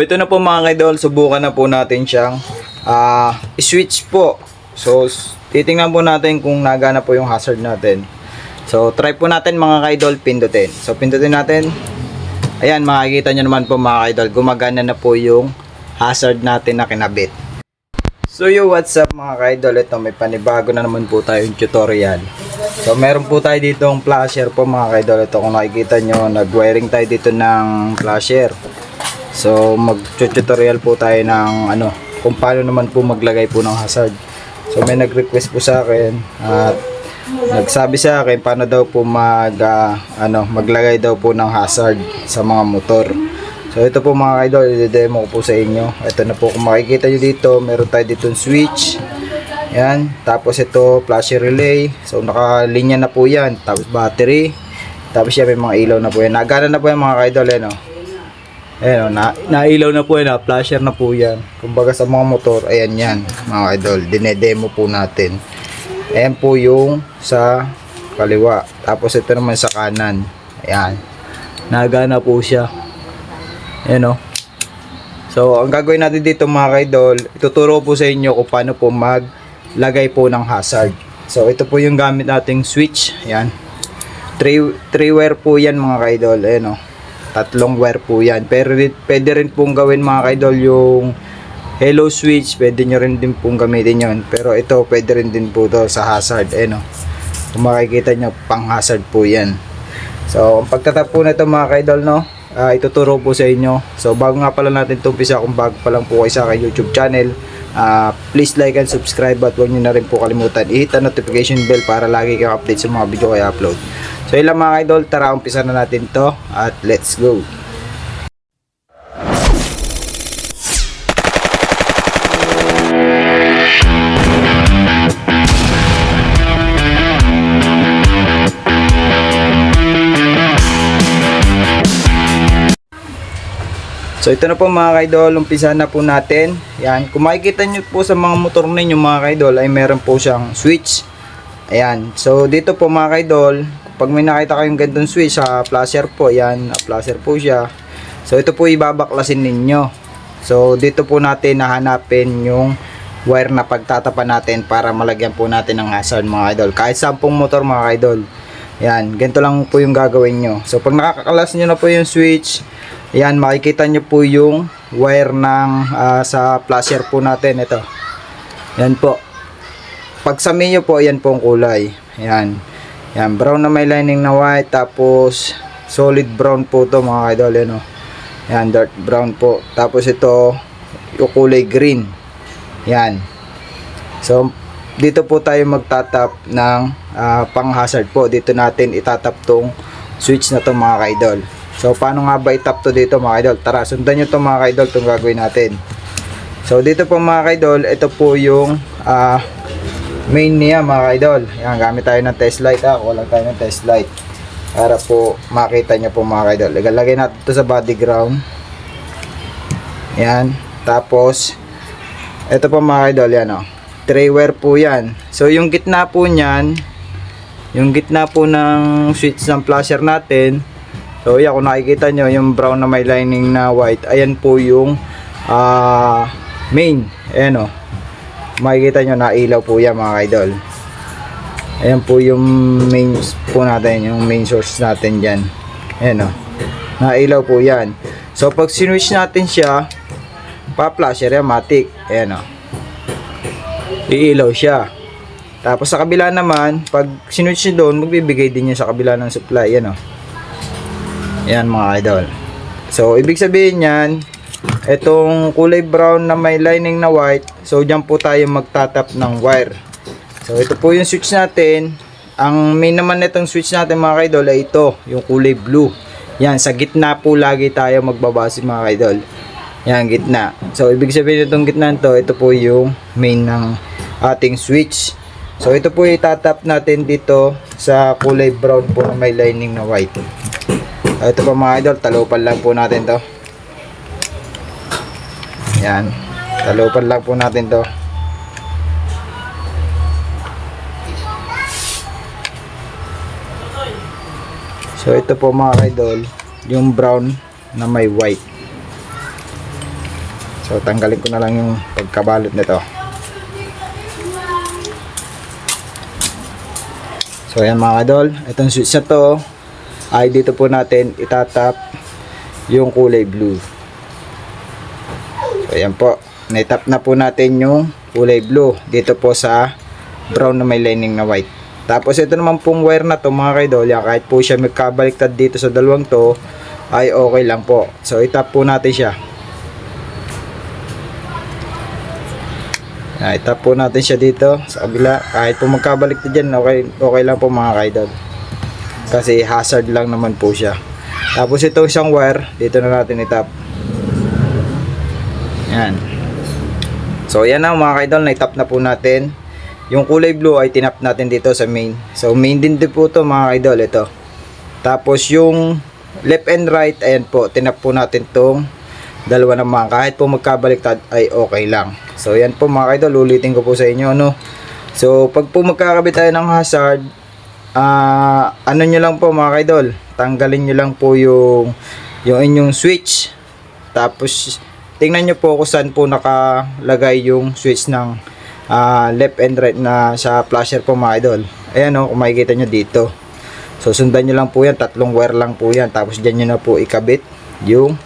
Ito na po mga idol, subukan na po natin siyang switch po. So titingnan po natin kung nagana po yung hazard natin. So try po natin mga idol, pindutin. So pindutin natin. Ayan, makikita nyo naman po mga idol, gumagana na po yung hazard natin na kinabit. So what's up mga idol, ito may panibago na naman po tayong tutorial. So meron po tayo dito ang flasher po mga idol. Ito kung nakikita nyo, nag-wiring tayo dito ng flasher. So mag-tutorial po tayo ng kung paano naman po maglagay po ng hazard. So may nag-request po sa akin at nagsabi sa akin paano daw po maglagay daw po ng hazard sa mga motor. So ito po mga idol, i-demo ko po sa inyo. Ito na po, kung makikita nyo dito, meron tayo dito switch. Yan, tapos ito flasher relay. So nakalinya na po yan. Tapos battery. Tapos yan, may mga ilaw na po yan. Nagana na po yan mga idol. Ayan, nailaw na po yan, flasher na po yan. Kumbaga sa mga motor, ayan yan mga idol, dinedemo po natin. Ayan po yung sa kaliwa. Tapos ito naman sa kanan. Ayan, nagana po siya. Ayan o. So ang gagawin natin dito mga idol, ituturo po sa inyo kung paano po maglagay po ng hazard. So ito po yung gamit nating switch. Ayan, 3 wire po yan mga idol. Ayan o, 3 wire po yan. Pero pwede rin pong gawin mga idol yung hello switch, pwede nyo rin din pong gamitin yon. Pero ito pwede rin din po to sa hazard. Ayan o, kung makikita nyo, pang hazard po yan. So ang pagtatap po na ito mga idol, ituturo po sa inyo. So bago nga pala natin ito umpisa, kung bago pa lang po kayo sa aking YouTube channel, please like and subscribe at huwag nyo na rin po kalimutan i-hit ang notification bell para lagi kang update sa mga video kayo upload. So yun lang mga idol, tara umpisa na natin to at let's go. So ito na po mga idol, umpisa na po natin. Yan, kung makikita nyo po sa mga motor ninyo mga idol, ay meron po siyang switch. Ayan, so dito po mga idol, pag may nakita kayong gantong switch sa flasher po, yan, flasher po siya. So ito po ibabaklasin ninyo. So dito po natin nahanapin yung wire na pagtatapan natin para malagyan po natin ng hazard mga idol. Kahit 10 motor mga idol. Yan, ganito lang po yung gagawin nyo. So pag nakakalas nyo na po yung switch, yan, makikita nyo po yung wire ng sa flasher po natin. Ito, yan po. Pagsami nyo po, yan po ang kulay. Yan, yan, brown na may lining na white. Tapos solid brown po to mga idol. Yan, yan, dark brown po. Tapos ito yung kulay green. Yan. So dito po tayo magtatap ng pang hazard po. Dito natin itatap tong switch na to mga idol. So paano nga ba itap to dito mga idol? Tara, sundan nyo to mga idol, itong gagawin natin. So dito po mga idol, ito po yung main niya mga idol. Yan, gamit tayo ng test light. Kulang tayo ng test light para po makita nyo po mga idol. Ilalagay natin to sa body ground. Yan, tapos ito po mga idol, yan 3 wire po yan. So yung gitna po nyan, yung gitna po ng switch ng flasher natin, so yan, kung nakikita nyo yung brown na may lining na white, ayan po yung main. Ayan makikita nyo, nailaw po yan mga idol. Ayan po yung main po natin, yung main source natin dyan. Ayan nailaw po yan. So pag sinwitch natin siya, pa-flasher yan, matik. Ayan iilaw siya. Tapos sa kabila naman, pag sinwitch nyo doon, magbibigay din niya sa kabila ng supply. Ayan yan mga idol. So ibig sabihin yan, itong kulay brown na may lining na white, so dyan po tayo magtatap ng wire. So ito po yung switch natin. Ang main naman nitong switch natin mga idol ay ito, yung kulay blue. Yan, sa gitna po lagi tayo magbabase mga idol. Yan, gitna. So ibig sabihin itong gitna nito, ito po yung main ng ating switch. So ito po itatap natin dito sa kulay brown po na may lining na white. Ito po mga idol, talupan lang po natin to. Yan, talupan lang po natin to. So ito po mga idol, yung brown na may white. So tanggalin ko na lang yung pagkabalot nito. So ayan mga idol, itong switch na to ay dito po natin itatap yung kulay blue. So ayan po, naitap na po natin yung kulay blue dito po sa brown na may lining na white. Tapos ito naman pong wire na to mga idol, kahit po siya magkabaliktad dito sa dalawang to ay okay lang po. So itap po natin siya. Itap po natin siya dito sa kabila. Kahit po magkabaliktad dyan, okay lang po mga idol, kasi hazard lang naman po siya. Tapos itong isang wire dito na natin itap. Yan. So yan na mga idol, na-tap na po natin. Yung kulay blue ay tinap natin dito sa main. So main din po to mga idol, ito. Tapos yung left and right, ayan po, tinap po natin tong dalawa naman. Kahit po magkabaliktad ay okay lang. So yan po mga idol, ulitin ko po sa inyo, no. So pag po magkakabit tayo ng hazard, ano nyo lang po mga idol, tanggalin nyo lang po yung inyong switch. Tapos tingnan nyo po kung saan po nakalagay yung switch ng left and right na sa flasher po mga idol. Ayan o, kung makikita nyo dito. So sundan nyo lang po yan, tatlong wire lang po yan. Tapos dyan nyo na po ikabit yung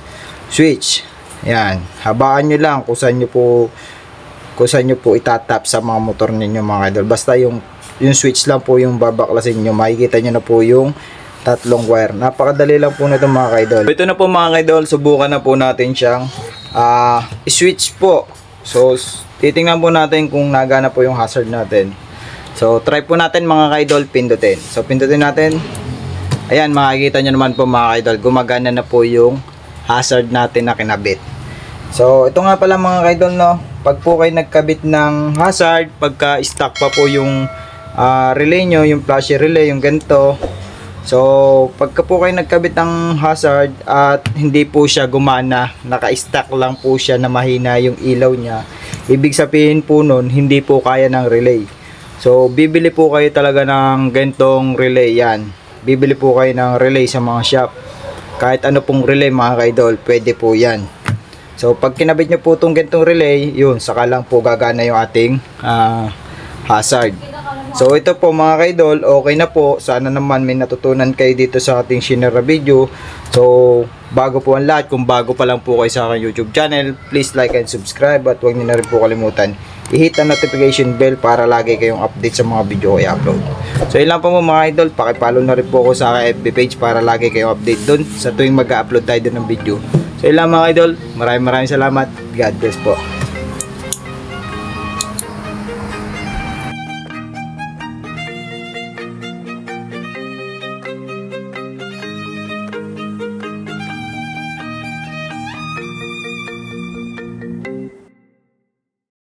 switch. Ayan, habaan nyo lang kung saan nyo po itatap sa mga motor ninyo mga idol. Basta yung switch lang po yung babaklasin nyo, makikita nyo na po yung tatlong wire. Napakadali lang po nito mga idol. Ito na po mga idol, subukan na po natin siyang switch po. So titingnan po natin kung nagana po yung hazard natin. So try po natin mga idol, pindutin. So pindutin natin. Ayan, makikita nyo naman po mga idol, gumagana na po yung hazard natin na kinabit. So ito nga pala mga idol, no, pag po kayo nagkabit ng hazard, pagka stock pa po yung relay nyo, yung flasher relay, yung ganito. So pagka po kayo nagkabit ng hazard at hindi po siya gumana, naka-stack lang po siya na mahina yung ilaw niya, ibig sabihin po nun, hindi po kaya ng relay. So bibili po kayo talaga ng gantong relay. Yan, bibili po kayo ng relay sa mga shop. Kahit ano pong relay mga idol, pwede po yan. So pag kinabit nyo po itong gantong relay, yun, saka lang po gagana yung ating hazard. So ito po mga idol, okay na po. Sana naman may natutunan kayo dito sa ating shinare video. So bago po ang lahat, kung bago pa lang po kayo sa aking YouTube channel, please like and subscribe. At huwag niyo na rin po kalimutan i-hit ang notification bell para lagi kayong update sa mga video ko i-upload. So yun lang po mga idol, pakipollow na rin po ako sa aking FB page para lagi kayong update dun sa tuwing mag-upload tayo dun ng video. So yun lang mga idol, maraming salamat. God bless po.